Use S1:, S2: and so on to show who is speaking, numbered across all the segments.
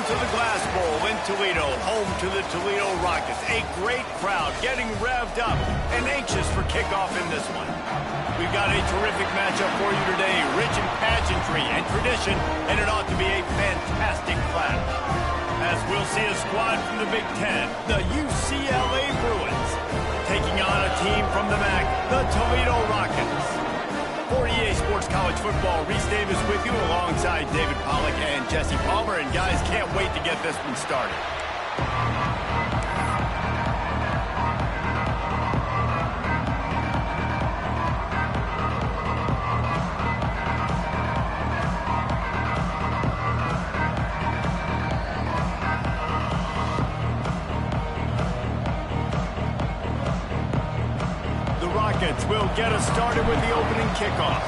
S1: to the Glass Bowl in Toledo, home to the Toledo Rockets. A great crowd getting revved up and anxious for kickoff in this one. We've got a terrific matchup for you today, rich in pageantry and tradition, and it ought to be a fantastic clash. As we'll see a squad from the Big Ten, the UCLA Bruins, taking on a team from the MAC, the Toledo Rockets. For EA Sports College Football, Reese Davis with you alongside David Pollack and Jesse Palmer. And guys, can't wait to get this one started. Will get us started with the opening kickoff.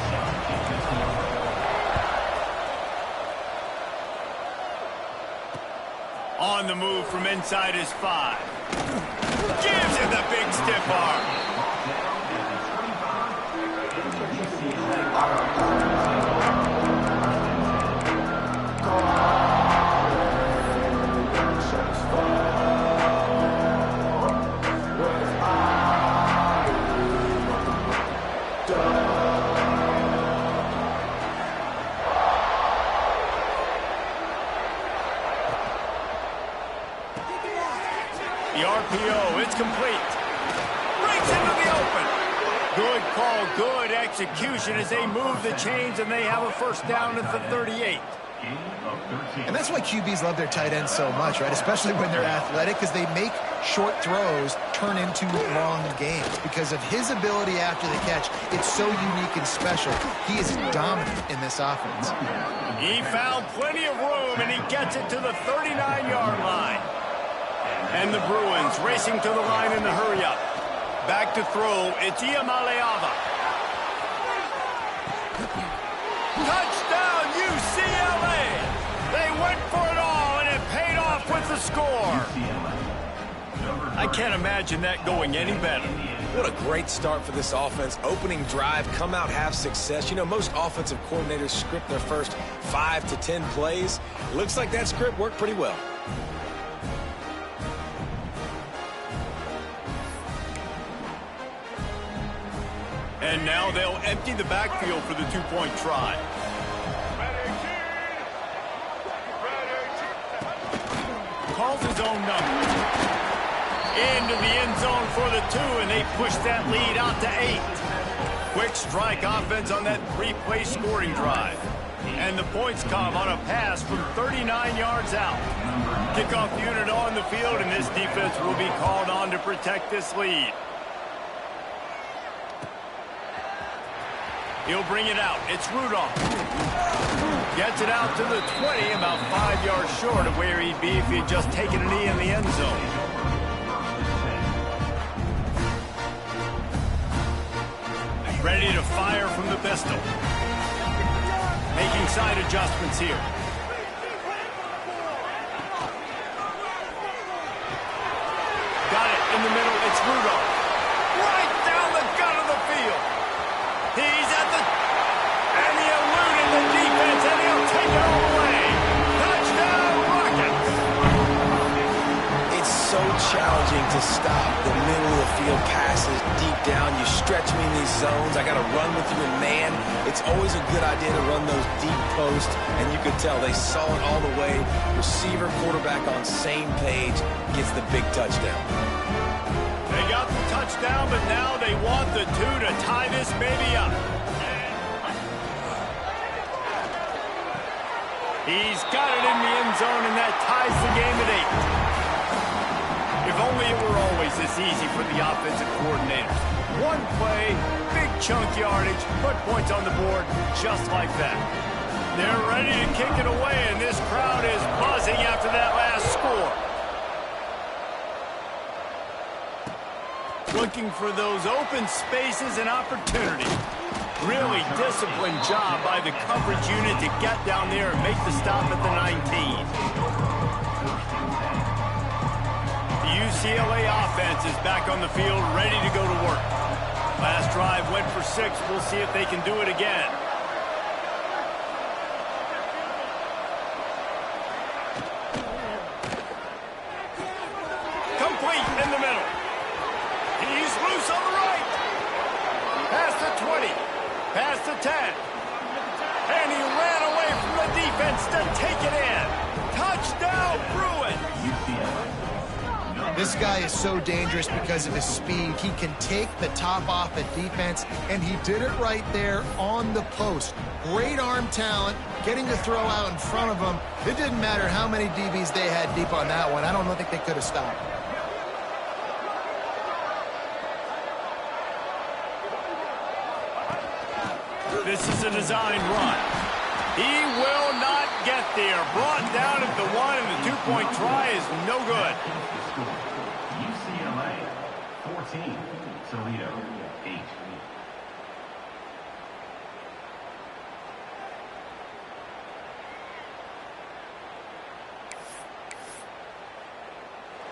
S1: On the move from inside his 5. Gives him the big stiff arm. The RPO, it's complete. Breaks into the open. Good call, good execution as they move the chains, and they have a first down at the 38.
S2: And that's why QBs love their tight ends so much, right? Especially when they're athletic, because they make short throws turn into long games. Because of his ability after the catch, it's so unique and special. He is dominant in this offense.
S1: He found plenty of room, and he gets it to the 39-yard line. And the Bruins racing to the line in the hurry-up. Back to throw, it's Iamaleava. Touchdown, UCLA! They went for it all, and it paid off with the score. I can't imagine that going any better.
S3: What a great start for this offense. Opening drive, come out, have success. You know, most offensive coordinators script their first 5 to 10 plays. It looks like that script worked pretty well.
S1: And now they'll empty the backfield for the two-point try. Calls his own number. Into the end zone for the 2, and they push that lead out to 8. Quick strike offense on that 3-play scoring drive. And the points come on a pass from 39 yards out. Kickoff unit on the field, and this defense will be called on to protect this lead. He'll bring it out. It's Rudolph. Gets it out to the 20, about 5 yards short of where he'd be if he'd just taken a knee in the end zone. Ready to fire from the pistol. Making side adjustments here. Got it in the middle. It's Rudolph. Right down the gut of the field. He's at the... And he eluded the defense, and he'll take it all away. Touchdown, Rockets!
S3: It's so challenging to stop the middle of the field passes deep down. You stretch me in these zones. I got to run with you in man. It's always a good idea to run those deep posts, and you could tell they saw it all the way. Receiver, quarterback on same page, gets the big touchdown.
S1: They got the touchdown, but now they want the 2 to tie this baby up. He's got it in the end zone, and that ties the game at 8. If only it were always this easy for the offensive coordinators. One play, big chunk yardage, put points on the board just like that. They're ready to kick it away, and this crowd is buzzing after that last score. Looking for those open spaces and opportunities. Really disciplined job by the coverage unit to get down there and make the stop at the 19. The UCLA offense is back on the field, ready to go to work. Last drive went for 6. We'll see if they can do it again. Past the 10. And he ran away from the defense to take it in. Touchdown, Bruins.
S2: This guy is so dangerous because of his speed. He can take the top off a defense, and he did it right there on the post. Great arm talent, getting the throw out in front of him. It didn't matter how many DBs they had deep on that one. I don't think they could have stopped.
S1: This is a design run. He will not get there. Brought down at the 1, and the 2-point try is no good.
S4: UCLA 14, Toledo 8.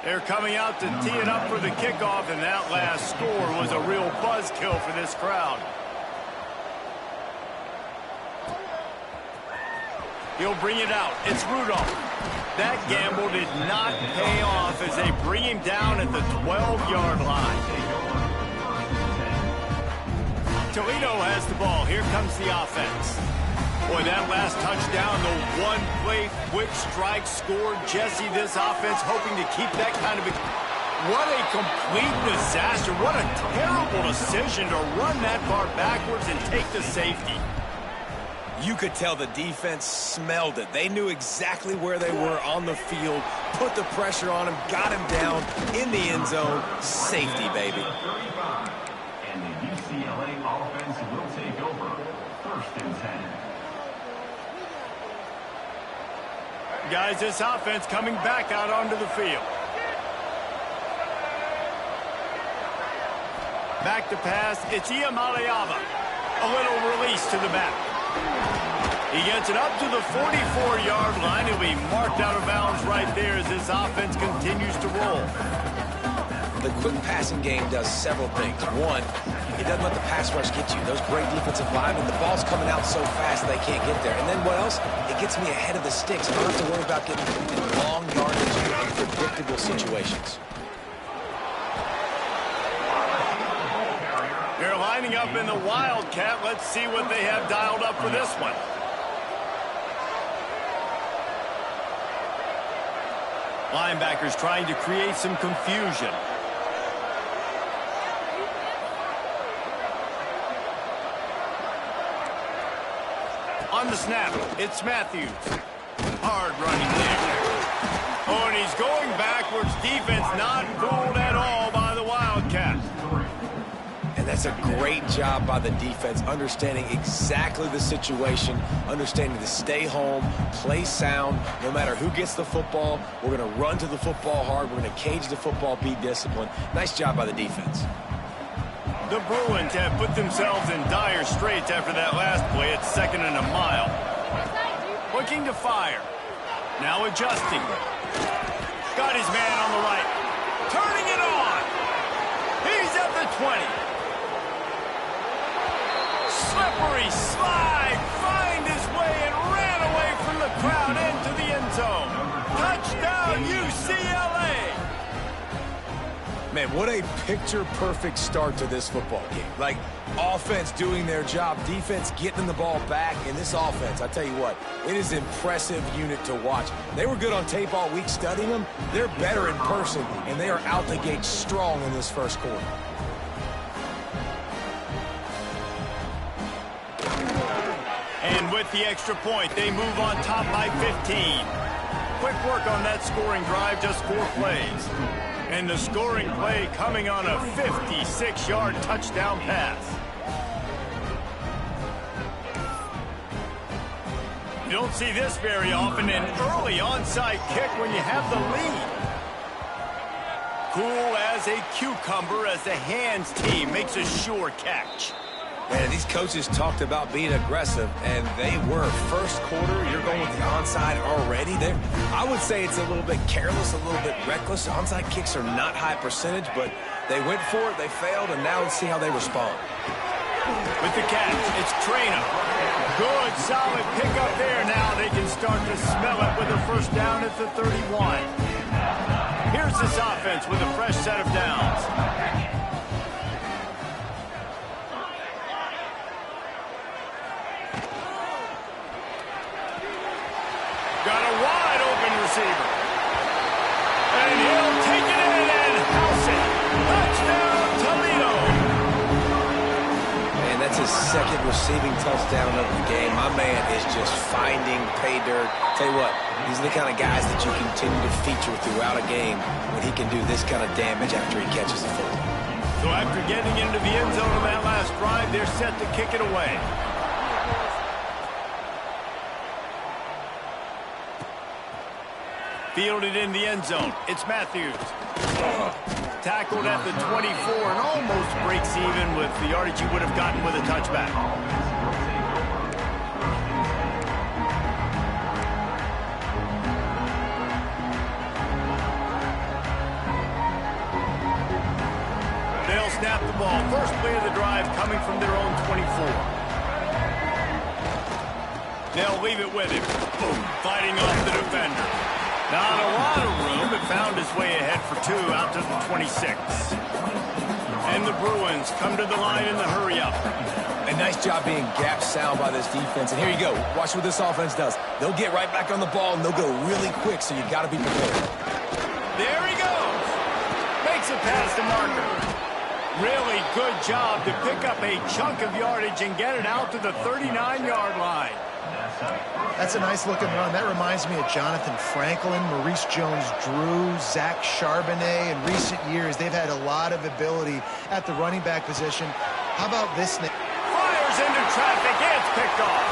S1: They're coming out to tee it up for the kickoff, and that last score was a real buzzkill for this crowd. He'll bring it out. It's Rudolph. That gamble did not pay off as they bring him down at the 12-yard line. Toledo has the ball. Here comes the offense. Boy, that last touchdown, the one-play quick strike scored. Jesse, this offense hoping to keep that kind of a... What a complete disaster. What a terrible decision to run that far backwards and take the safety.
S3: You could tell the defense smelled it. They knew exactly where they were on the field, put the pressure on him, got him down in the end zone. Safety, baby.
S4: And the UCLA offense will take over. 1st and 10.
S1: Guys, this offense coming back out onto the field. Back to pass. It's Iamaleava. A little release to the back. He gets it up to the 44-yard line. He'll be marked out of bounds right there as this offense continues to roll.
S3: The quick passing game does several things. One, it doesn't let the pass rush get you. Those great defensive linemen, the ball's coming out so fast they can't get there. And then what else? It gets me ahead of the sticks. I don't have to worry about getting in long yardage and predictable situations.
S1: They're lining up in the Wildcat. Let's see what they have dialed up for this one. Linebackers trying to create some confusion. On the snap, it's Matthews. Hard running there. Oh, and he's going backwards. Defense not fooled at all by the Wildcats.
S3: And that's a great job by the defense, understanding exactly the situation, understanding to stay home, play sound. No matter who gets the football, we're going to run to the football hard. We're going to cage the football, be disciplined. Nice job by the defense.
S1: The Bruins have put themselves in dire straits after that last play. It's 2nd and a mile. Looking to fire. Now adjusting. Got his man on the right. Turning it on. He's at the 20. Slippery slide. Find his way and ran away from the crowd into the end zone. Touchdown, UCLA.
S3: Man, what a picture-perfect start to this football game. Like, offense doing their job, defense getting the ball back, and this offense, I tell you what, it is an impressive unit to watch. They were good on tape all week studying them. They're better in person, and they are out the gate strong in this first quarter.
S1: And with the extra point, they move on top by 15. Quick work on that scoring drive, just 4 plays. And the scoring play coming on a 56-yard touchdown pass. You don't see this very often, an early onside kick when you have the lead. Cool as a cucumber as the hands team makes a sure catch.
S3: Man, these coaches talked about being aggressive, and they were. First quarter, you're going with the onside already. I would say it's a little bit careless, a little bit reckless. Onside kicks are not high percentage, but they went for it, they failed, and now let's see how they respond.
S1: With the catch, it's Traina. Good, solid pickup there. Now they can start to smell it with a first down at the 31. Here's this offense with a fresh set of downs.
S3: receiving touchdown of the game. My man is just finding pay dirt. Tell you what, these are the kind of guys that you continue to feature throughout a game when he can do this kind of damage after he catches the football.
S1: So after getting into the end zone on that last drive, they're set to kick it away. Fielded in the end zone. It's Matthews. Tackled at the 24 and almost breaks even with the yardage he would have gotten with a touchback. They'll snap the ball. First play of the drive coming from their own 24. They'll leave it with him. Boom, fighting off the defender. Not a lot of room, but found his way ahead for two out to the 26. And the Bruins come to the line in the hurry-up.
S3: A nice job being gap sound by this defense. And here you go. Watch what this offense does. They'll get right back on the ball, and they'll go really quick, so you got to be prepared.
S1: There he goes. Makes it past the marker. Really good job to pick up a chunk of yardage and get it out to the 39-yard line.
S2: That's a nice looking run. That reminds me of Jonathan Franklin, Maurice Jones-Drew, Zach Charbonnet. In recent years, they've had a lot of ability at the running back position. How about this?
S1: Fires into traffic. It's picked off.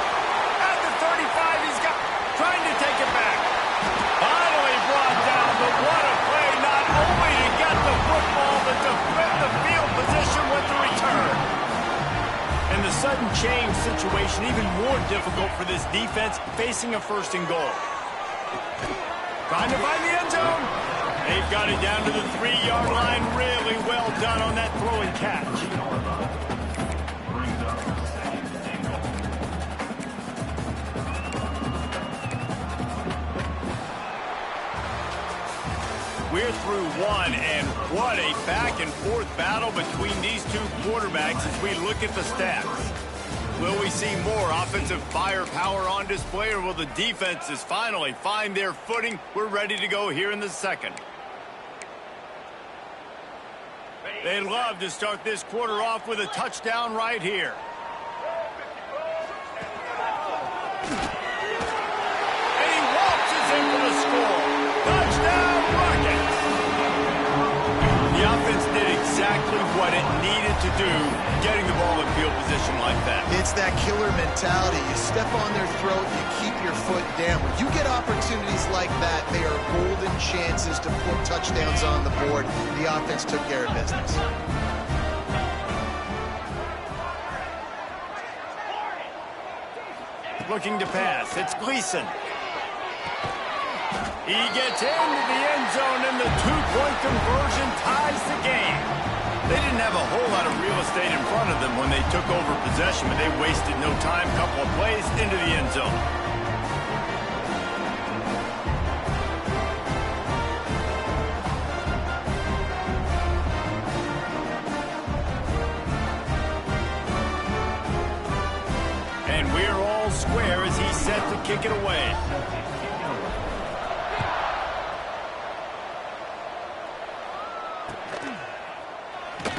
S1: At the 35, he's got trying to take it back. Finally brought down, but what a play. Not only to get the football, but to flip the field position with the return. And the sudden change situation even more difficult for this defense facing a first and goal. Trying to find the end zone. They've got it down to the 3-yard line. Really well done on that throw and catch. We're through one, and what a back-and-forth battle between these two quarterbacks as we look at the stats. Will we see more offensive firepower on display, or will the defenses finally find their footing? We're ready to go here in the second. They'd love to start this quarter off with a touchdown right here. And he waltzes in for the score. Touchdown, Rockets! The offense did exactly what it needed to do, getting the ball in field position like that.
S2: It's that killer mentality. You step on their throat, you keep your foot down. When you get opportunities like that, they are golden chances to put touchdowns on the board. The offense took care of business.
S1: Looking to pass. It's Gleason. He gets into the end zone, and the two-point conversion ties the game. They didn't have a whole lot of real estate in front of them when they took over possession, but they wasted no time. Couple of plays into the end zone. And we're all square as he's set to kick it away.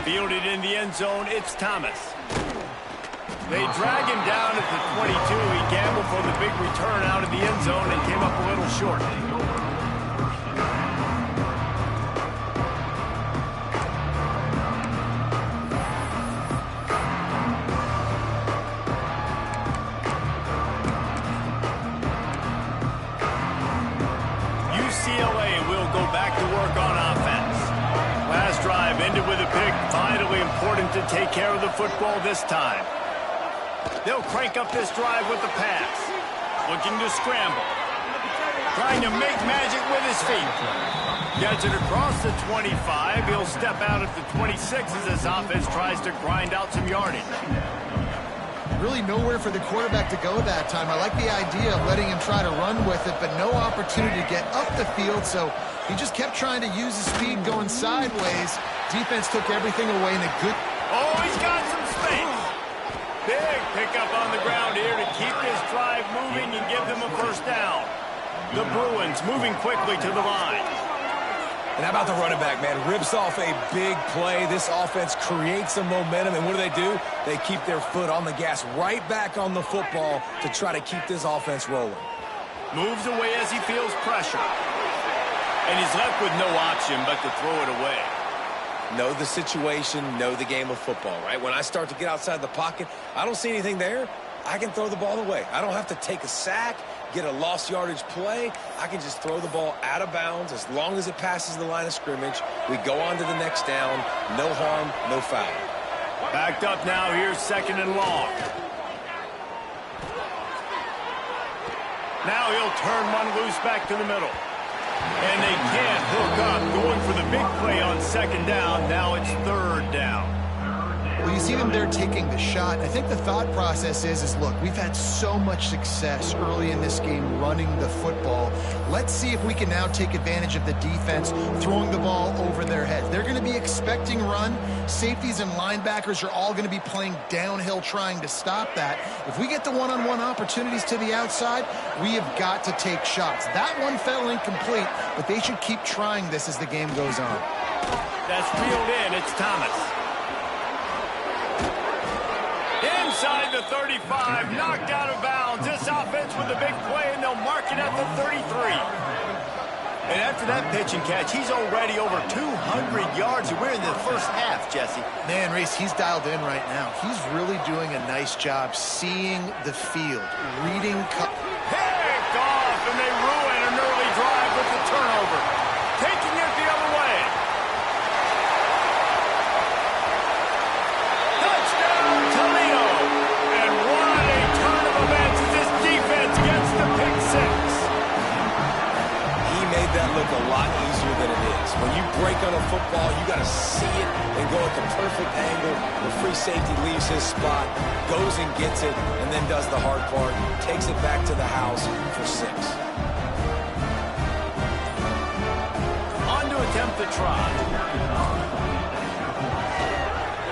S1: Fielded in the end zone, it's Thomas. They drag him down at the 22. He gambled for the big return out of the end zone and came up a little short. UCLA will go back to work on offense. Last drive ended with a pick. Vitally important to take care of the football this time. They'll crank up this drive with the pass. Looking to scramble. Trying to make magic with his feet. Gets it across the 25. He'll step out at the 26 as this offense tries to grind out some yardage.
S2: Really nowhere for the quarterback to go that time. I like the idea of letting him try to run with it, but no opportunity to get up the field, so he just kept trying to use his speed going sideways. Defense took everything away in a good...
S1: Oh, he's got some space. Big pickup on the ground here to keep this drive moving and give them a first down. The Bruins moving quickly to the line.
S3: And how about the running back, man? Rips off a big play. This offense creates some momentum, and what do? They keep their foot on the gas right back on the football to try to keep this offense rolling.
S1: Moves away as he feels pressure. And he's left with no option but to throw it away.
S3: Know the situation, know the game of football, right? When I start to get outside the pocket, I don't see anything there. I can throw the ball away. I don't have to take a sack, get a lost yardage play. I can just throw the ball out of bounds as long as it passes the line of scrimmage. We go on to the next down. No harm, no foul.
S1: Backed up now. Here's 2nd and long. Now he'll turn one loose back to the middle. And they can't hook up. Going for the big play on 2nd down. Now it's 3rd down.
S2: Well, you see them there taking the shot. I think the thought process is look, we've had so much success early in this game running the football. Let's see if we can now take advantage of the defense throwing the ball over their heads. They're going to be expecting run. Safeties and linebackers are all going to be playing downhill trying to stop that. If we get the one-on-one opportunities to the outside, we have got to take shots. That one fell incomplete, but they should keep trying this as the game goes on.
S1: That's reeled in. It's Thomas. Inside the 35, knocked out of bounds. This offense with a big play, and they'll mark it at the 33. And after that pitch and catch, he's already over 200 yards, and we're in the first half, Jesse.
S2: Man, Reese, he's dialed in right now. He's really doing a nice job seeing the field, reading.
S1: Picked off, and they ruin an early drive with the turnover. Taking it the other way.
S3: That look a lot easier than it is. When you break on a football, you got to see it and go at the perfect angle. The free safety leaves his spot, goes and gets it, and then does the hard part, takes it back to the house for 6.
S1: On to attempt the try.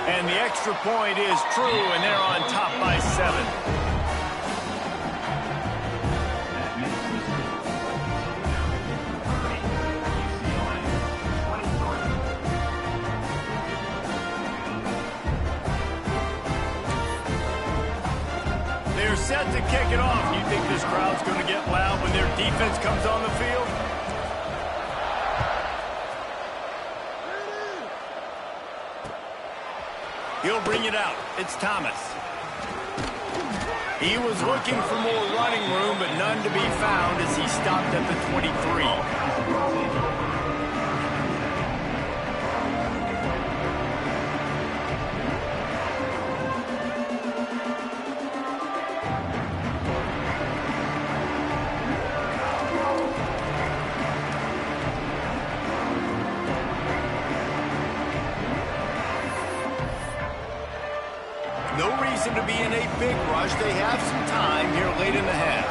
S1: And the extra point is true, and they're on top by 7. They're set to kick it off. You think this crowd's going to get loud when their defense comes on the field? He'll bring it out. It's Thomas. He was looking for more running room, but none to be found as he stopped at the 23. No reason to be in a big rush. They have some time here late in the half.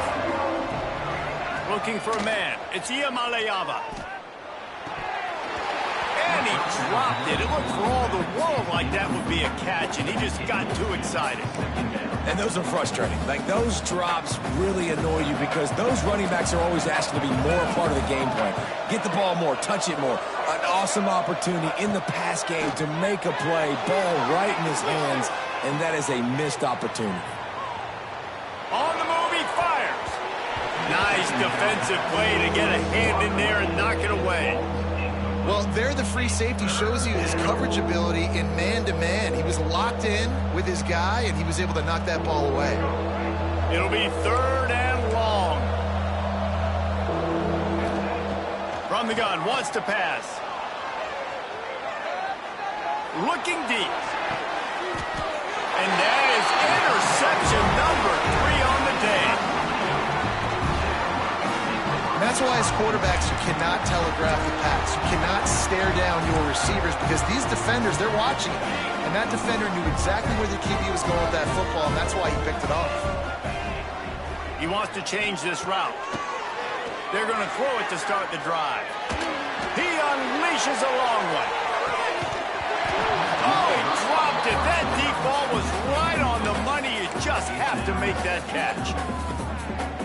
S1: Looking for a man. It's Iamaleava. And he dropped it. It looked for all the world like that would be a catch, and he just got too excited.
S3: And those are frustrating. Like, those drops really annoy you because those running backs are always asked to be more a part of the game plan. Get the ball more, touch it more. An awesome opportunity in the pass game to make a play, ball right in his hands, and that is a missed opportunity.
S1: On the move, he fires. Nice defensive play to get a hand in there and knock it away.
S2: Well, there the free safety shows you his coverage ability in man-to-man. He was locked in with his guy, and he was able to knock that ball away.
S1: It'll be 3rd and long. From the gun, wants to pass. Looking deep. And that is interception number 3 on the day.
S2: And that's why as quarterbacks, you cannot telegraph the pass. You cannot stare down your receivers because these defenders, they're watching it. And that defender knew exactly where the QB was going with that football, and that's why he picked it off.
S1: He wants to change this route. They're going to throw it to start the drive. He unleashes a long one. Oh, he dropped it. That deep ball was right on the money. You just have to make that catch.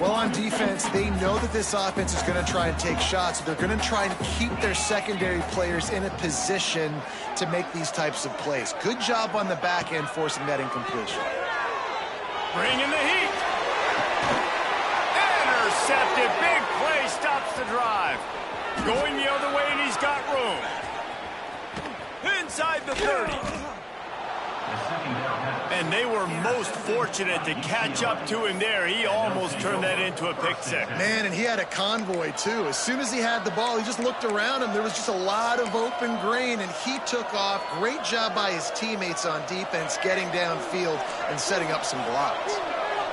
S2: Well, on defense, they know that this offense is going to try and take shots. So they're going to try and keep their secondary players in a position to make these types of plays. Good job on the back end forcing that incompletion.
S1: Bring in the heat. Intercepted. Big play stops the drive. Going the other way, and he's got room. Inside the 30. And they were most fortunate to catch up to him there. He almost turned that into a pick six.
S2: Man, and he had a convoy, too. As soon as he had the ball, he just looked around him. There was just a lot of open grain, and he took off. Great job by his teammates on defense getting downfield and setting up some blocks.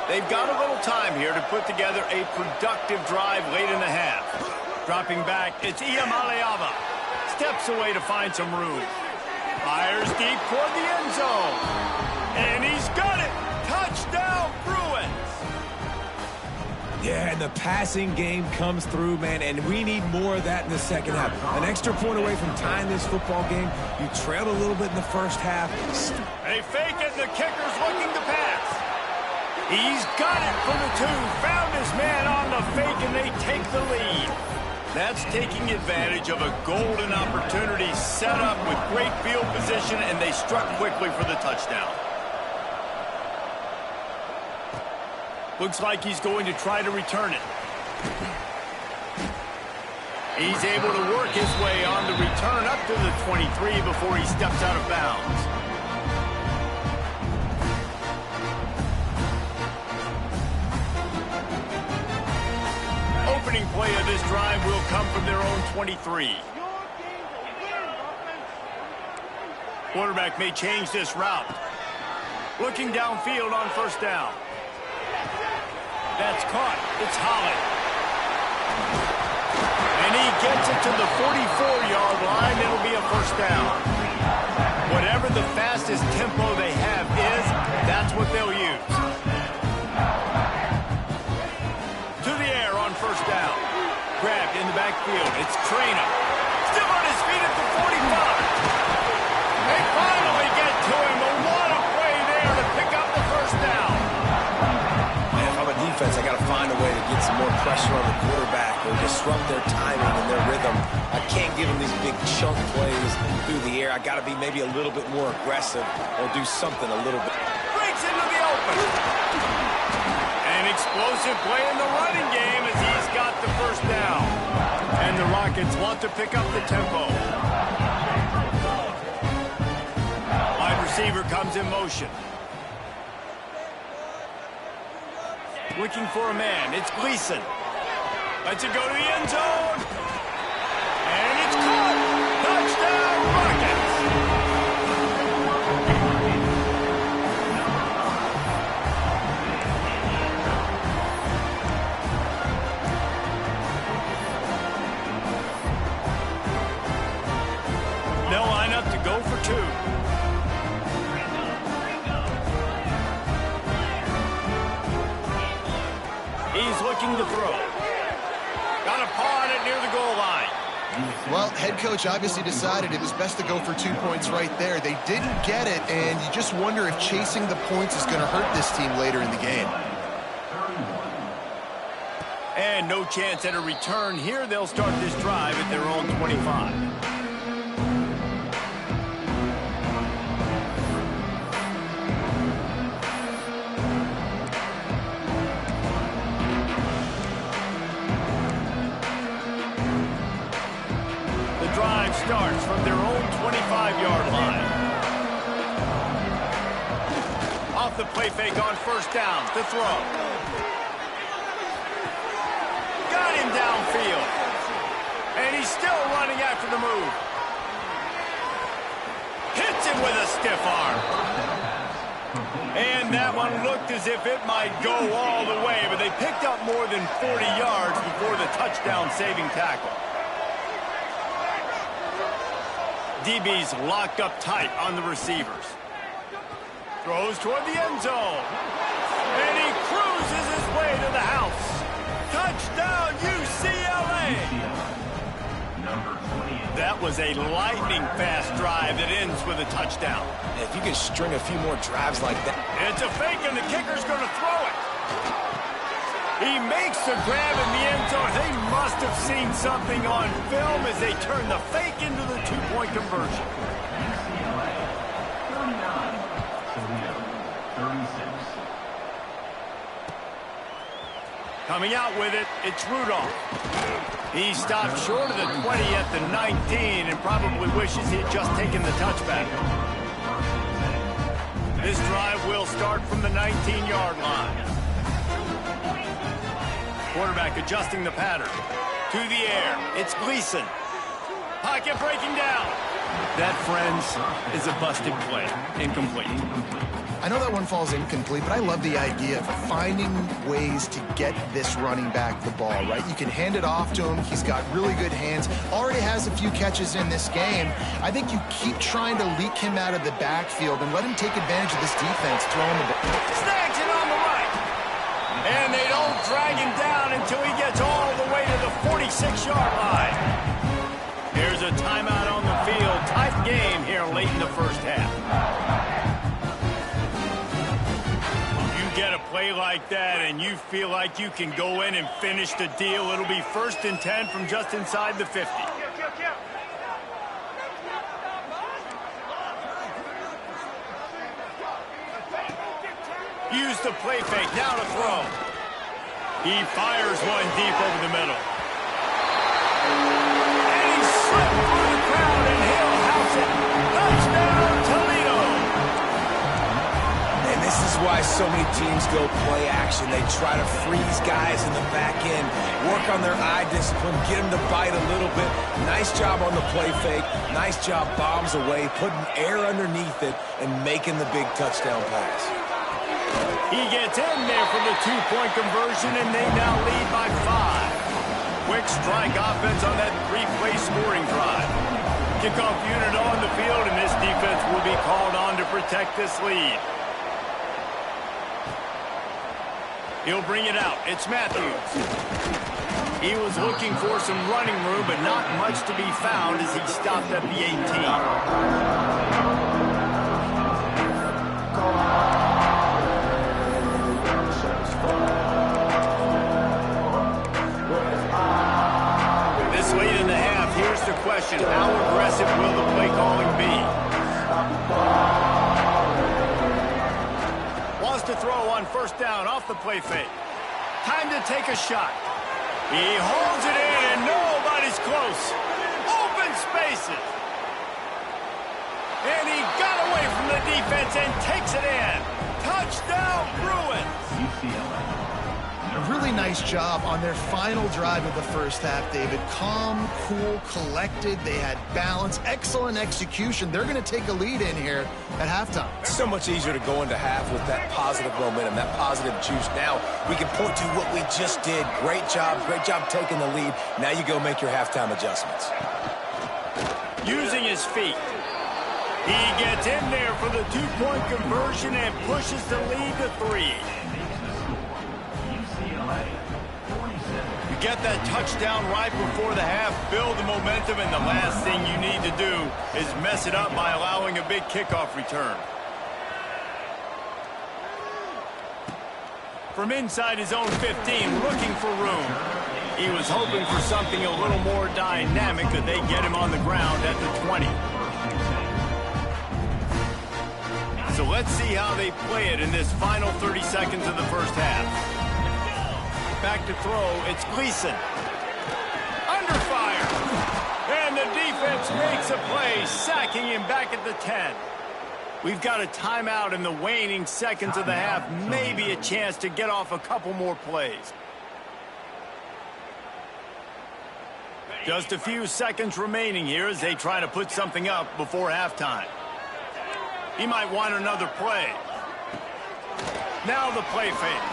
S1: They've got a little time here to put together a productive drive late in the half. Dropping back, it's Iamaleava. Steps away to find some room. Fires deep toward the end zone. And he's got it. Touchdown, Bruins.
S3: Yeah, and the passing game comes through, man, and we need more of that in the second half. An extra point away from tying this football game. You trailed a little bit in the first half.
S1: They fake it, and the kicker's looking to pass. He's got it for the 2. Found his man on the fake, and they take the lead. That's taking advantage of a golden opportunity set up with great field position, and they struck quickly for the touchdown. Looks like he's going to try to return it. He's able to work his way on the return up to the 23 before he steps out of bounds. Opening play of this drive will come from their own 23. Quarterback may change this route. Looking downfield on first down. That's caught. It's Holland. And he gets it to the 44-yard line. It'll be a first down. Whatever the fastest tempo they have is, that's what they'll use. To the air on first down. Grabbed in the backfield. It's Trainer. Still on his feet at the 45. They finally get to him. But what a play there to pick up the first down.
S3: Man, if I'm a defense, I got to find a way to get some more pressure on the quarterback or disrupt their timing and their rhythm. I can't give them these big chunk plays through the air. I got to be maybe a little bit more aggressive or do something a little bit.
S1: Breaks into the open. An explosive play in the running game as he's got the first down. And the Rockets want to pick up the tempo. Wide receiver comes in motion. Looking for a man. It's Gleason. Lets it go to the end zone. And it's caught. Touchdown, Rockets. They'll line up to go for 2. He's looking to throw. Got a paw on it near the goal line.
S2: Well, head coach obviously decided it was best to go for 2 points right there. They didn't get it, and you just wonder if chasing the points is going to hurt this team later in the game.
S1: And no chance at a return here. They'll start this drive at their own 25. Drive starts from their own 25-yard line. Off the play fake on first down. The throw. Got him downfield. And he's still running after the move. Hits him with a stiff arm. And that one looked as if it might go all the way, but they picked up more than 40 yards before the touchdown-saving tackle. DB's locked up tight on the receivers. Throws toward the end zone. And he cruises his way to the house. Touchdown, UCLA! That was a lightning-fast drive that ends with a touchdown.
S3: If you can string a few more drives like that.
S1: It's a fake, and the kicker's going to throw it. He makes the grab in the end zone. They must have seen something on film as they turn the fake into the two-point conversion.
S4: UCLA 39, Toledo 36.
S1: Coming out with it, it's Rudolph. He stopped short of the 20 at the 19 and probably wishes he had just taken the touchback. This drive will start from the 19-yard line. Quarterback adjusting the pattern. To the air, it's Gleason. Pocket breaking down. That, friends, is a busted play. Incomplete.
S2: I know that one falls incomplete, but I love the idea of finding ways to get this running back the ball, right? You can hand it off to him. He's got really good hands. Already has a few catches in this game. I think you keep trying to leak him out of the backfield and let him take advantage of this defense, throwing the ball.
S1: Snags it on the right. And they don't drag him down until he gets all the way to the 46-yard line. Here's a timeout on the field. Tight game here late in the first half. Get a play like that and you feel like you can go in and finish the deal, it'll be 1st and 10 from just inside the 50. Use the play fake, now to throw. He fires one deep over the middle. And he slipped through the crowd and he'll house it. Touchdown, Toledo!
S3: This is why so many teams go play action. They try to freeze guys in the back end, work on their eye discipline, get them to bite a little bit. Nice job on the play fake. Nice job bombs away, putting air underneath it, and making the big touchdown pass.
S1: He gets in there for the two-point conversion, and they now lead by 5. Quick strike offense on that 3-play scoring drive. Kickoff unit on the field, and this defense will be called on to protect this lead. He'll bring it out. It's Matthews. He was looking for some running room, but not much to be found as he stopped at the 18. This late in the half, here's the question. How aggressive will the play calling be? To throw on 1st down off the play fake. Time to take a shot. He holds it in and nobody's close. Open spaces. And he got away from the defense and takes it in. Touchdown, Bruins.
S4: UCLA.
S2: A really nice job on their final drive of the first half, David. Calm, cool, collected. They had balance, excellent execution. They're going to take a lead in here at halftime.
S3: It's so much easier to go into half with that positive momentum, that positive juice. Now we can point to what we just did. Great job taking the lead. Now you go make your halftime adjustments.
S1: Using his feet. He gets in there for the two-point conversion and pushes the lead to 3. You get that touchdown right before the half, build the momentum, and the last thing you need to do is mess it up by allowing a big kickoff return. From inside his own 15, looking for room. He was hoping for something a little more dynamic. Could they get him on the ground at the 20? So let's see how they play it in this final 30 seconds of the first half. Back to throw, it's Gleason. Under fire. And the defense makes a play, sacking him back at the 10. We've got a timeout in the waning seconds of the half. Maybe a chance to get off a couple more plays. Just a few seconds remaining here as they try to put something up before halftime. He might want another play. Now the play fake.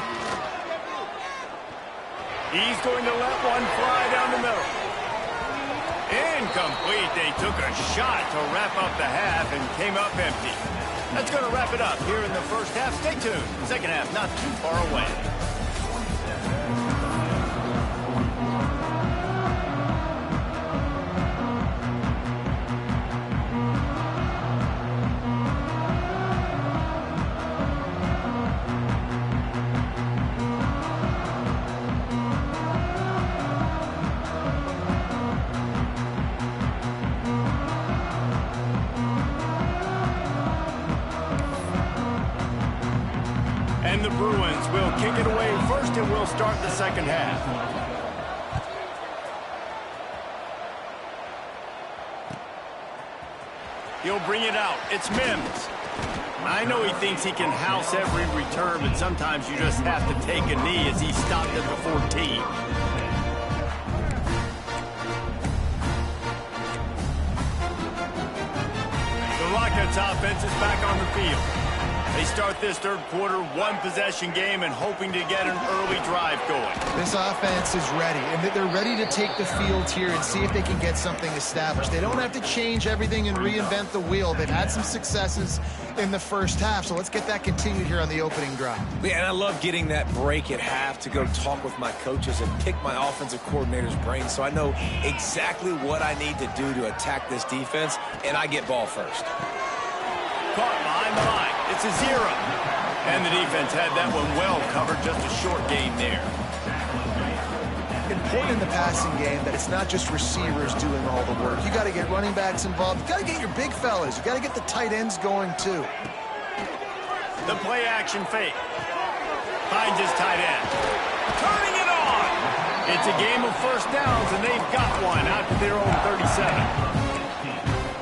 S1: He's going to let one fly down the middle. Incomplete. They took a shot to wrap up the half and came up empty. That's going to wrap it up here in the first half. Stay tuned. Second half not too far away. And the Bruins will kick it away first, and we'll start the second half. He'll bring it out. It's Mims. I know he thinks he can house every return, but sometimes you just have to take a knee as he stopped at the 14. The Rockets offense is back on the field. They start this third quarter, one-possession game, and hoping to get an early drive going.
S2: This offense is ready, and they're ready to take the field here and see if they can get something established. They don't have to change everything and reinvent the wheel. They've had some successes in the first half, so let's get that continued here on the opening drive.
S3: Yeah, and I love getting that break at half to go talk with my coaches and pick my offensive coordinator's brain so I know exactly what I need to do to attack this defense, and I get ball first.
S1: Caught behind the line. It's a 0. And the defense had that one well covered. Just a short gain there.
S2: Important in the passing game that it's not just receivers doing all the work. You got to get running backs involved. You got to get your big fellas. You got to get the tight ends going too.
S1: The play action fake. Finds his tight end. Turning it on. It's a game of first downs, and they've got one out to their own 37.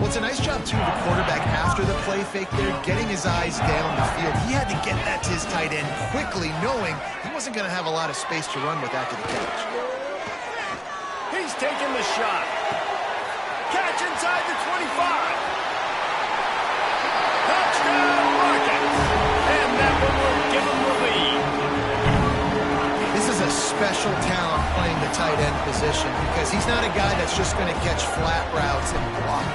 S2: Well, it's a nice job, too, of the quarterback after the play fake there, getting his eyes down the field. He had to get that to his tight end quickly, knowing he wasn't going to have a lot of space to run with after the catch.
S1: He's taking the shot. Catch inside the 25. Touchdown, Rockets. And that one will give him the lead.
S2: This is a special talent playing the tight end position because he's not a guy that's just going to catch flat routes and block.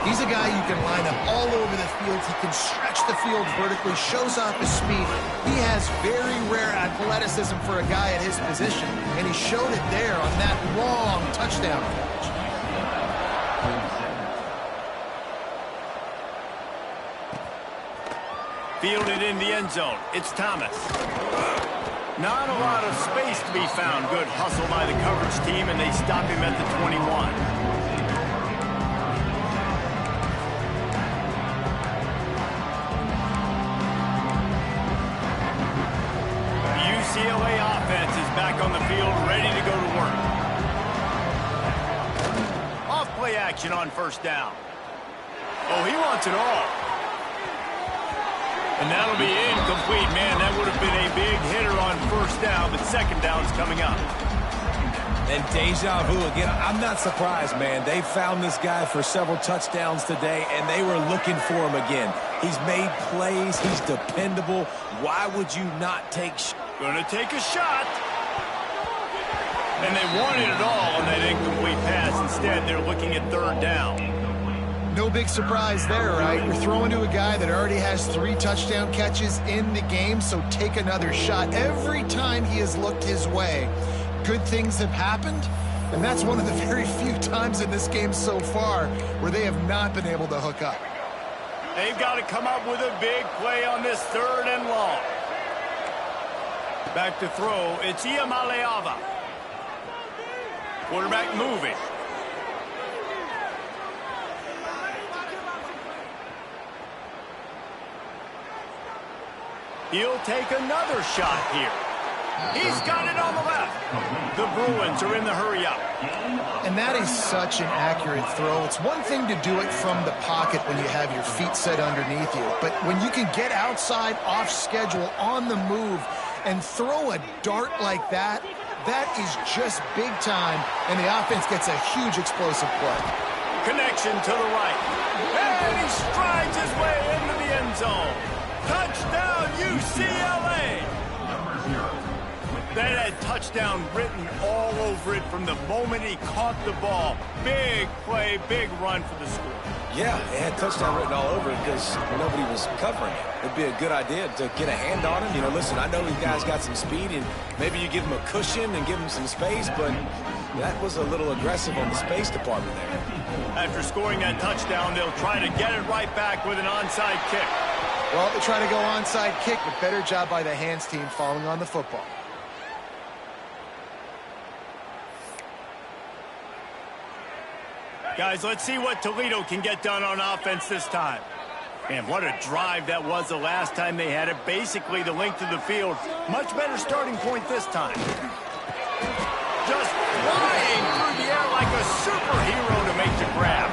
S2: He's a guy you can line up all over the field. He can stretch the field vertically, shows off his speed. He has very rare athleticism for a guy at his position, and he showed it there on that long touchdown catch.
S1: Fielded in the end zone. It's Thomas. Not a lot of space to be found. Good hustle by the coverage team, and they stop him at the 21. UCLA offense is back on the field, ready to go to work. Off play action on first down. Oh, he wants it all. And that'll be incomplete. Man, that would have been a big hitter on first down, but second down's coming up.
S3: And deja vu again. I'm not surprised, man. They found this guy for several touchdowns today, and they were looking for him again. He's made plays. He's dependable. Why would you not take
S1: Gonna take a shot. And they wanted it all on that incomplete pass. Instead, they're looking at third down.
S2: No big surprise there, right? You're throwing to a guy that already has 3 touchdown catches in the game, so take another shot. Every time he has looked his way, good things have happened, and that's one of the very few times in this game so far where they have not been able to hook up.
S1: They've got to come up with a big play on this third and long. Back to throw, it's Iamaleava. Quarterback moving. He'll take another shot here. He's got it on the left. The Bruins are in the hurry-up.
S2: And that is such an accurate throw. It's one thing to do it from the pocket when you have your feet set underneath you, but when you can get outside, off schedule, on the move, and throw a dart like that, that is just big time, and the offense gets a huge explosive play.
S1: Connection to the right. And he strides his way into the end zone. Touchdown, UCLA! That had touchdown written all over it from the moment he caught the ball. Big play, big run for the score.
S3: Yeah, it had touchdown written all over it because nobody was covering it. It'd be a good idea to get a hand on him. You know, listen, I know these guys got some speed, and maybe you give him a cushion and give him some space, but that was a little aggressive on the space department there.
S1: After scoring that touchdown, they'll try to get it right back with an onside kick.
S2: Well, they try to go onside kick, but better job by the hands team falling on the football.
S1: Guys, let's see what Toledo can get done on offense this time. And what a drive that was the last time they had it. Basically the length of the field. Much better starting point this time. Just flying through the air like a superhero to make the grab.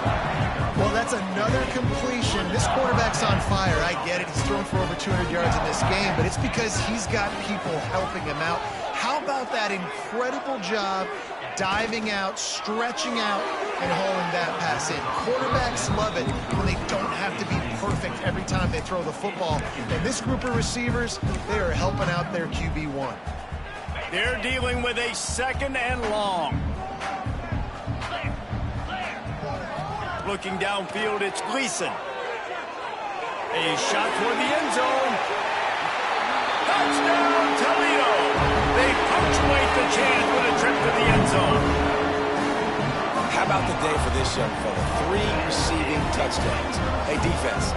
S2: Well, that's another completion. This quarterback's on fire. I get it. He's thrown for over 200 yards in this game, but it's because he's got people helping him out. How about that incredible job diving out, stretching out, and hauling that pass in? Quarterbacks love it when they don't have to be perfect every time they throw the football. And this group of receivers, they are helping out their QB1.
S1: They're dealing with a 2nd and long. Looking downfield, it's Gleason. A shot toward the end zone. Touchdown, Toledo! They punctuate the chance with a trip to the end zone.
S3: How about the day for this young fella? 3 receiving touchdowns. Hey, defense,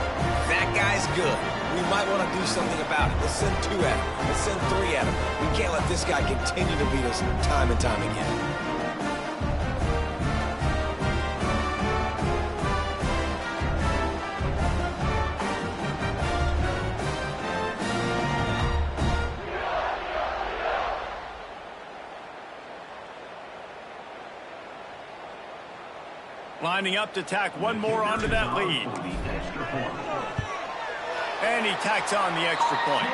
S3: that guy's good. We might want to do something about it. Let's send 2 at him. Let's send 3 at him. We can't let this guy continue to beat us time and time again.
S1: Lining up to tack one more onto that lead. And he tacks on the extra point.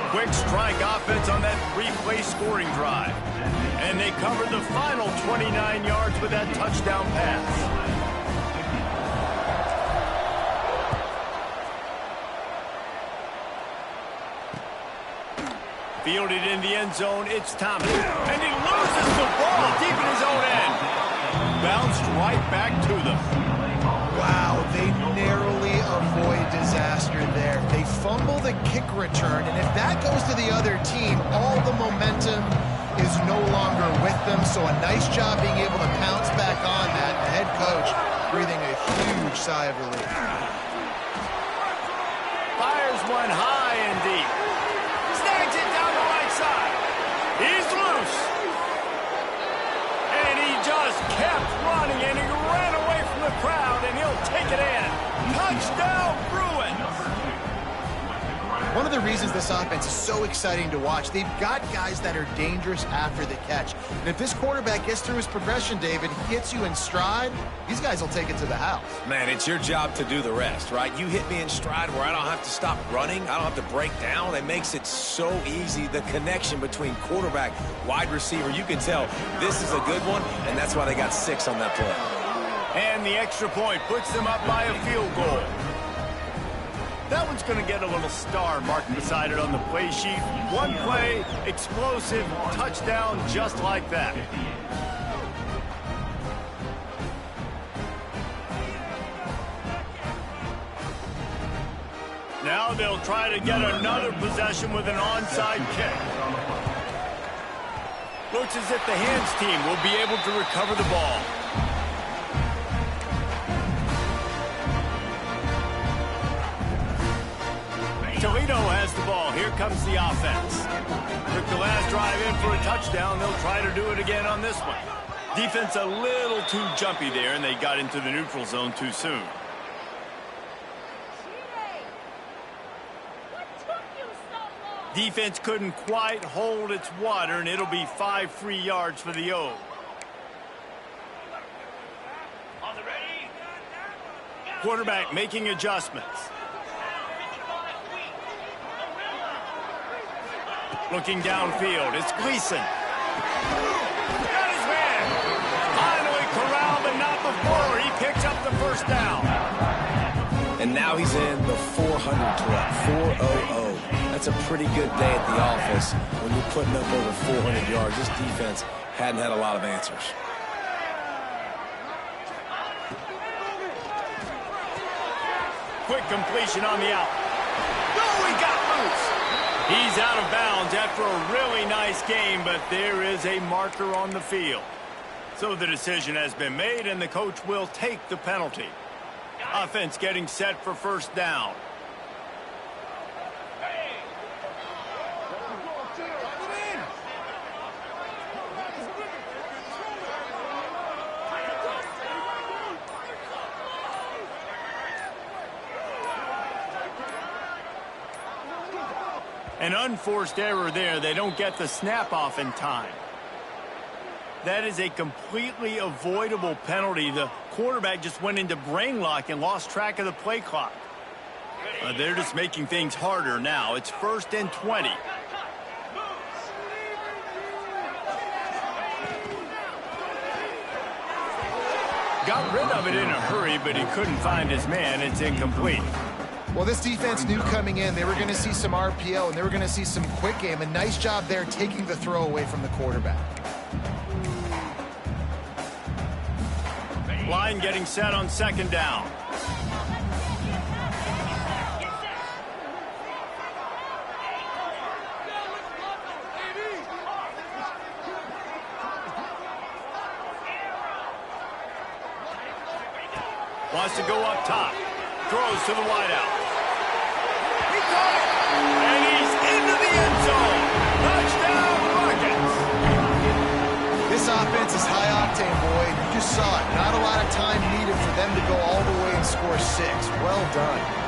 S1: Quick strike offense on that 3-play scoring drive. And they covered the final 29 yards with that touchdown pass. Fielded in the end zone, it's Thomas. And he loses the ball deep in his own end. Bounced right back to them.
S2: Wow, they narrowly avoid disaster there. They fumble the kick return, and if that goes to the other team, all the momentum is no longer with them. So a nice job being able to pounce back on that. The head coach breathing a huge sigh of relief.
S1: Fires one high and deep. Snags it down the right side. He's loose. And he just kept running, and he ran away from the crowd, and he'll take it in. Touchdown, Bruins!
S2: One of the reasons this offense is so exciting to watch, they've got guys that are dangerous after the catch. And if this quarterback gets through his progression, David, he hits you in stride, these guys will take it to the house.
S3: Man, it's your job to do the rest, right? You hit me in stride where I don't have to stop running. I don't have to break down. It makes it so easy. The connection between quarterback, wide receiver, you can tell this is a good one, and that's why they got 6 on that play.
S1: And the extra point puts them up by a field goal. That one's going to get a little star marked beside it on the play sheet. One play, explosive, touchdown, just like that. Now they'll try to get another possession with an onside kick. Looks as if the hands team will be able to recover the ball. Toledo has the ball. Here comes the offense. Took the last drive in for a touchdown. They'll try to do it again on this one. Defense a little too jumpy there, and they got into the neutral zone too soon. Defense couldn't quite hold its water, and it'll be 5 free yards for the O. Quarterback making adjustments. Looking downfield, it's Gleason. Got his man. Finally corralled, but not before. He picks up the first down.
S3: And now he's in the 400 club, 400. That's a pretty good day at the office when you're putting up over 400 yards. This defense hadn't had a lot of answers.
S1: Quick completion on the out. Oh, he got loose. He's out of bounds after a really nice game, but there is a marker on the field. So the decision has been made, and the coach will take the penalty. Offense getting set for first down. An unforced error there. They don't get the snap off in time. That is a completely avoidable penalty. The quarterback just went into brain lock and lost track of the play clock. They're just making things harder now. It's 1st and 20. Got rid of it in a hurry, but he couldn't find his man. It's incomplete.
S2: Well, this defense knew coming in they were going to see some RPO and they were going to see some quick game. A nice job there taking the throw away from the quarterback.
S1: Line getting set on 2nd down. Wants to go up top. Throws to the wideout. He caught it! And he's into the end zone. Touchdown, Rockets!
S2: This offense is high octane, Boyd. You just saw it. Not a lot of time needed for them to go all the way and score 6. Well done.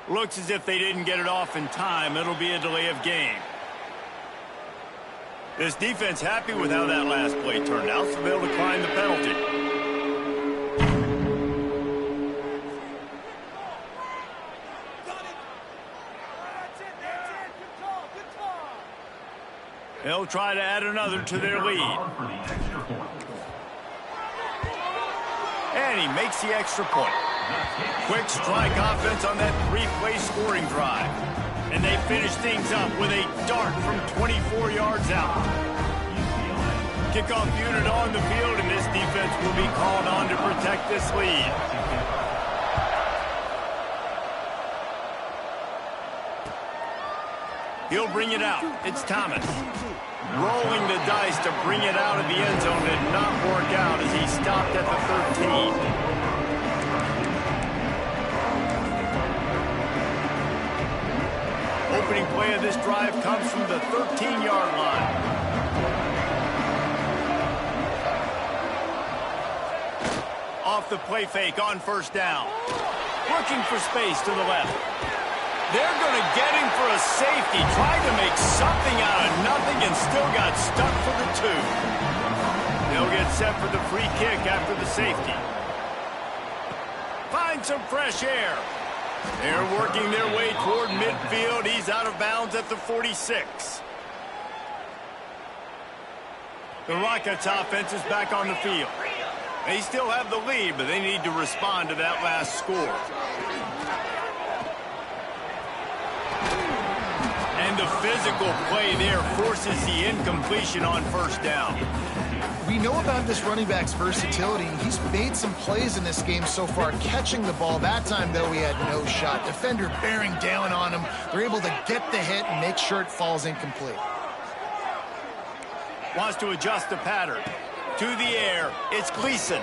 S1: Looks as if they didn't get it off in time. It'll be a delay of game. This defense happy with how that last play turned out, so they'll decline the penalty. They'll try to add another to their lead. And he makes the extra point. Quick strike offense on that 3-play scoring drive. And they finish things up with a dart from 24 yards out. Kickoff unit on the field, and this defense will be called on to protect this lead. He'll bring it out. It's Thomas. Rolling the dice to bring it out of the end zone did not work out as he stopped at the 13. Opening play of this drive comes from the 13-yard line. Off the play fake on 1st down. Looking for space to the left. They're going to get him for a safety. Tried to make something out of nothing and still got stuck for the 2. They'll get set for the free kick after the safety. Find some fresh air. They're working their way toward midfield. He's out of bounds at the 46. The Rockets offense is back on the field. They still have the lead, but they need to respond to that last score. And the physical play there forces the incompletion on 1st down.
S2: We know about this running back's versatility. He's made some plays in this game so far, catching the ball. That time, though, he had no shot. Defender bearing down on him. They're able to get the hit and make sure it falls incomplete.
S1: Wants to adjust the pattern. To the air, it's Gleason.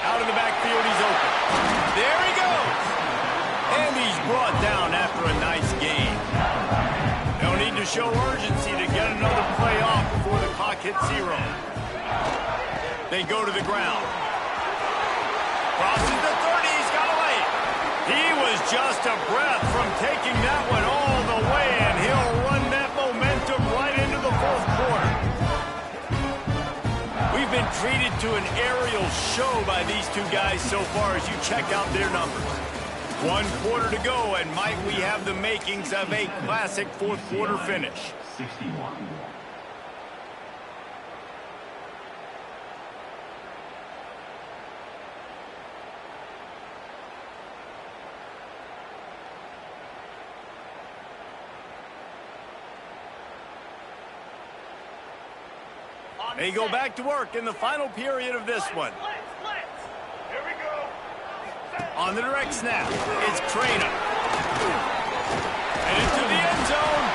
S1: Out of the backfield, he's open. There he goes! And he's brought down after a nice gain. They'll need to show urgency to get another play off before the clock hits 0. They go to the ground. Crosses the 30, he's got away. He was just a breath from taking that one all the way, and he'll run that momentum right into the 4th quarter. We've been treated to an aerial show by these two guys so far as you check out their numbers. 1 quarter to go, and might we have the makings of a classic 4th quarter finish.
S4: 61.
S1: They go back to work in the final period of this one.
S4: Here we go.
S1: On the direct snap, it's Trainer. And into the end zone.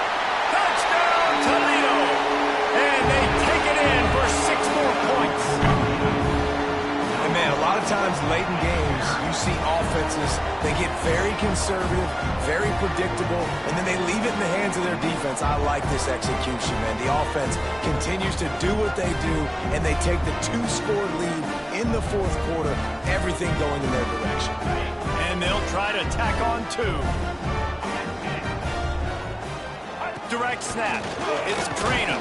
S3: offenses. They get very conservative, very predictable, and then they leave it in the hands of their defense. I like this execution, man. The offense continues to do what they do, and they take the 2-score lead in the fourth quarter, everything going in their direction.
S1: And they'll try to tack on 2. Direct snap. It's Trainer.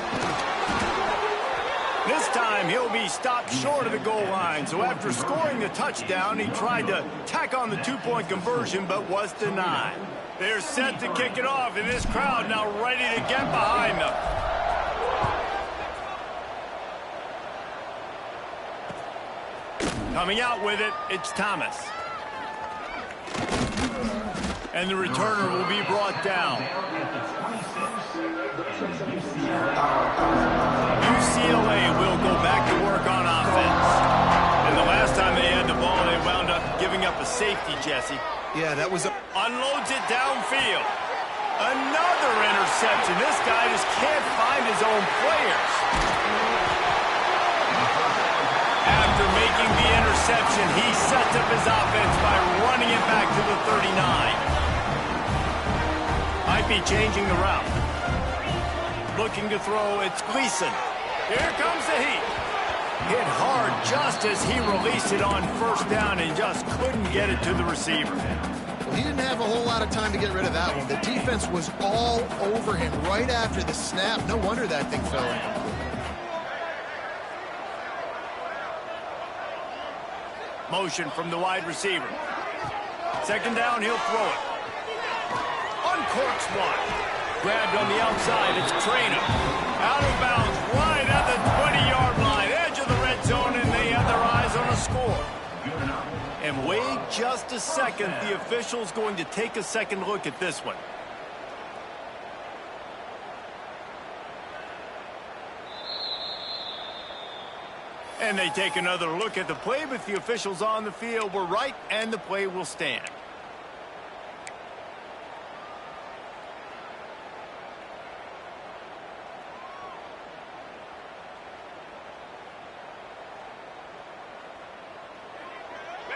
S1: This time, he'll be stopped short of the goal line. So after scoring the touchdown, he tried to tack on the 2-point conversion, but was denied. They're set to kick it off, and this crowd now ready to get behind them. Coming out with it, it's Thomas. And the returner will be brought down. UCLA will go back to work on offense. And the last time they had the ball, they wound up giving up a safety, Jesse.
S2: Yeah, that was
S1: unloads it downfield. Another interception. This guy just can't find his own players. After making the interception, he sets up his offense by running it back to the 39. Might be changing the route. Looking to throw, it's Gleason. Here comes the heat. Hit hard just as he released it on first down and just couldn't get it to the receiver.
S2: Well, he didn't have a whole lot of time to get rid of that one. The defense was all over him right after the snap. No wonder that thing fell in.
S1: Motion from the wide receiver. Second down, he'll throw it. Uncorks one. Grabbed on the outside, it's Trainer. Out of bounds, right at the 20-yard line. Edge of the red zone, and they have their eyes on a score. And wait just a second. The official's going to take a second look at this one. And they take another look at the play, but the officials on the field were right, and the play will stand.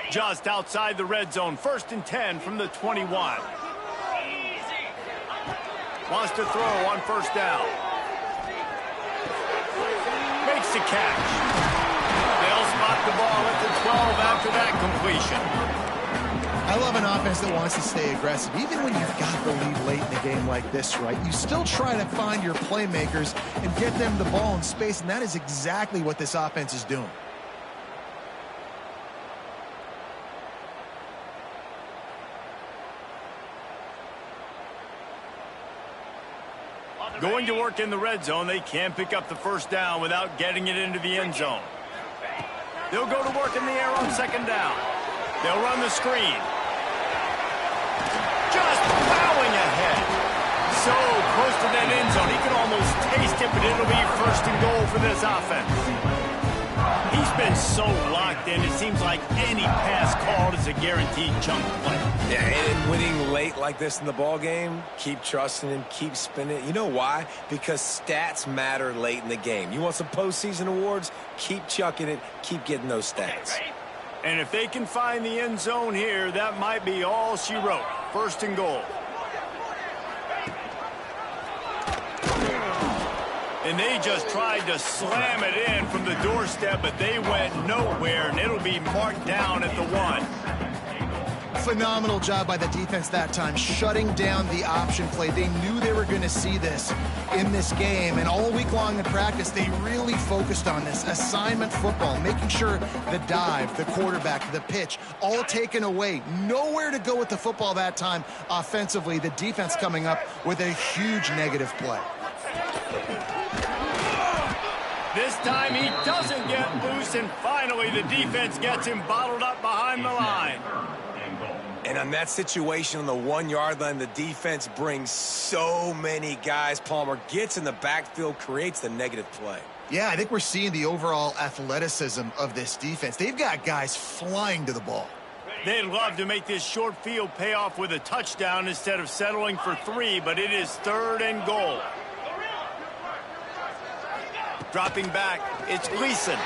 S1: Just outside the red zone, 1st and 10 from the 21. Wants to throw on first down. Makes the catch. They'll spot the ball at the 12 after that completion.
S2: I love an offense that wants to stay aggressive. Even when you've got the lead late in a game like this, right, you still try to find your playmakers and get them the ball in space, and that is exactly what this offense is doing.
S1: Going to work in the red zone, they can't pick up the first down without getting it into the end zone. They'll go to work in the air on second down. They'll run the screen. Just plowing ahead. So close to that end zone, he can almost taste it, but it'll be 1st and goal for this offense. He's been so locked in, it seems like any pass called is a guaranteed chunk play.
S3: Yeah, and winning late like this in the ball game, keep trusting him, keep spinning it. You know why? Because stats matter late in the game. You want some postseason awards? Keep chucking it, keep getting those stats.
S1: And if they can find the end zone here, that might be all she wrote. 1st and goal. And they just tried to slam it in from the doorstep, but they went nowhere, and it'll be marked down at the 1.
S2: Phenomenal job by the defense that time, shutting down the option play. They knew they were going to see this in this game, and all week long in practice, they really focused on this assignment football, making sure the dive, the quarterback, the pitch, all taken away. Nowhere to go with the football that time offensively. The defense coming up with a huge negative play.
S1: This time he doesn't get loose, and finally the defense gets him bottled up behind the line.
S3: And on that situation on the 1-yard line, the defense brings so many guys. Palmer gets in the backfield, creates the negative play.
S2: Yeah, I think we're seeing the overall athleticism of this defense. They've got guys flying to the ball.
S1: They'd love to make this short field pay off with a touchdown instead of settling for 3, but it is 3rd and goal. Dropping back, it's Gleason.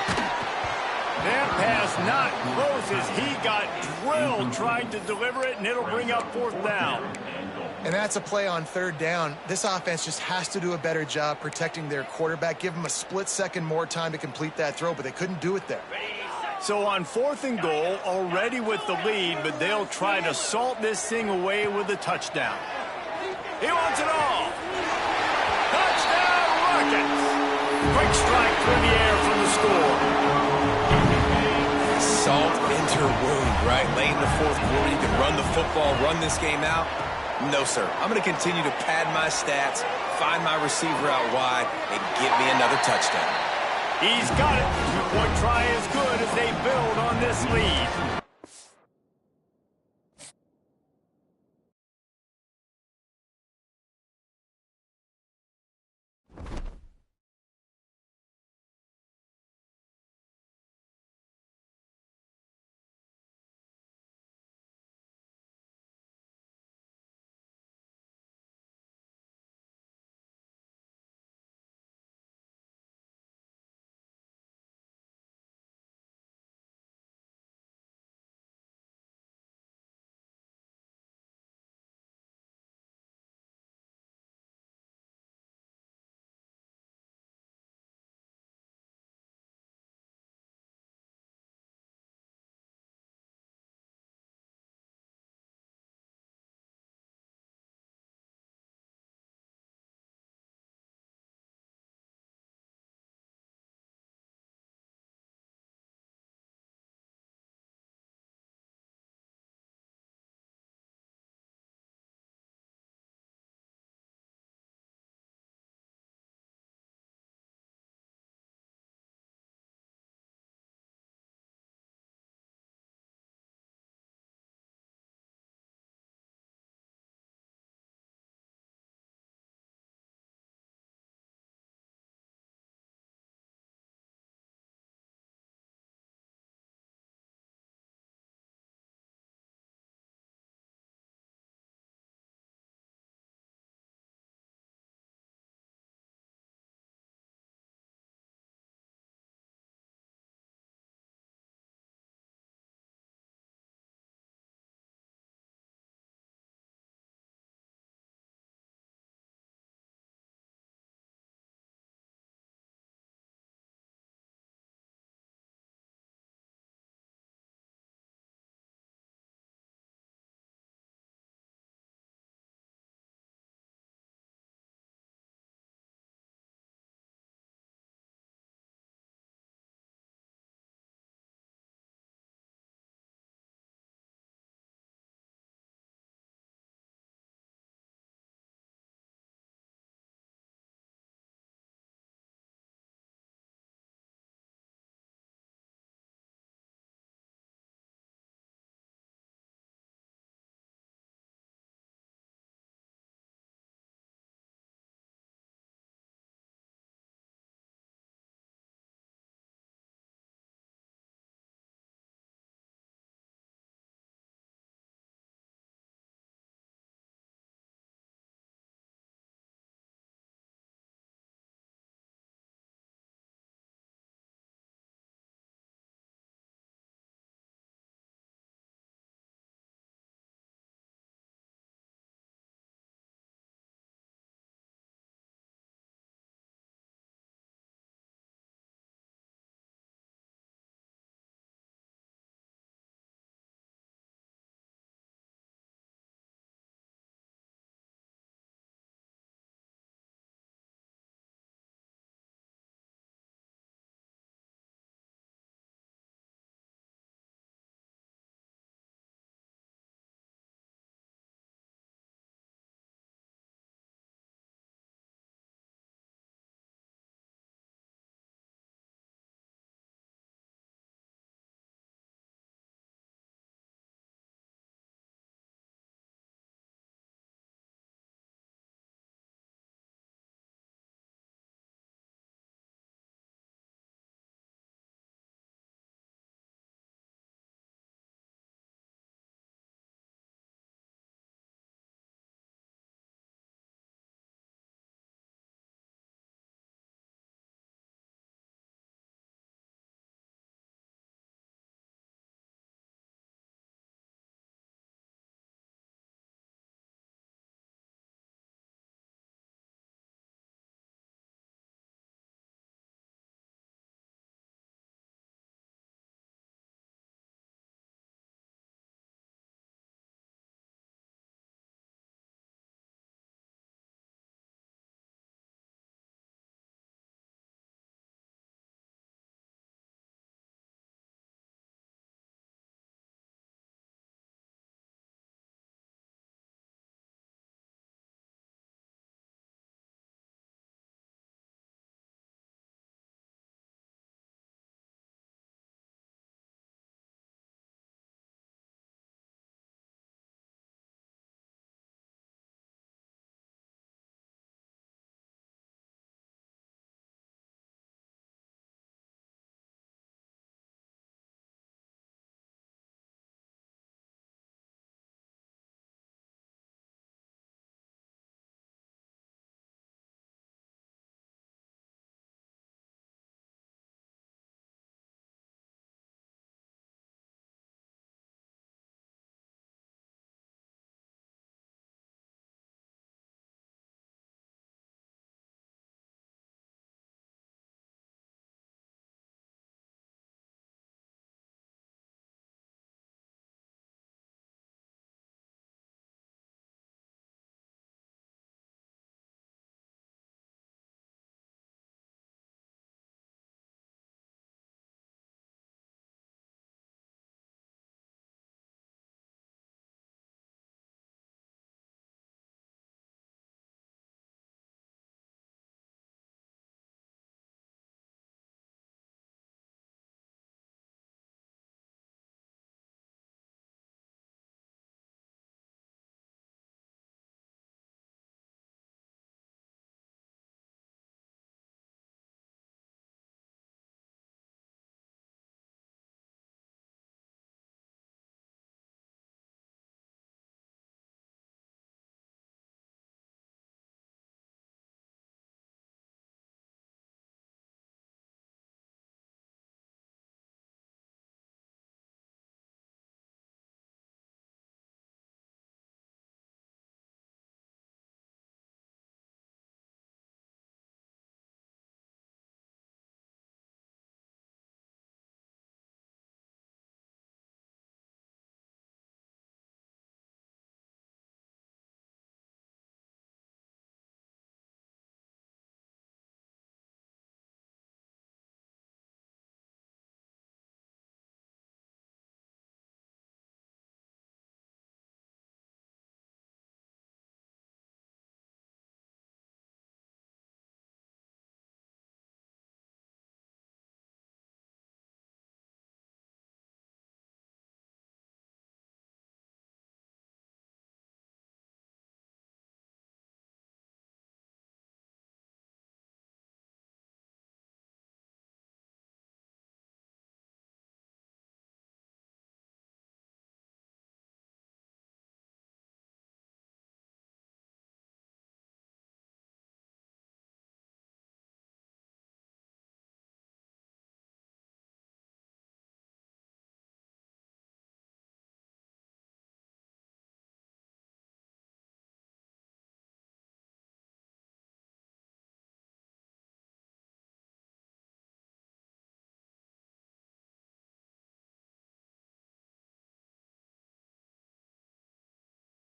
S1: That pass not close as he got drilled trying to deliver it, and it'll bring up 4th down.
S2: And that's a play on 3rd down. This offense just has to do a better job protecting their quarterback. Give them a split second more time to complete that throw, but they couldn't do it there.
S1: So on 4th and goal, already with the lead, but they'll try to salt this thing away with a touchdown. He wants it all. Touchdown, Rockets! Quick strike through the air from the score.
S3: Salt into her wound, right? Late in the 4th quarter, you can run the football, run this game out. No, sir. I'm going to continue to pad my stats, find my receiver out wide, and give me another touchdown.
S1: He's got it. 2-point try is good as they build on this lead.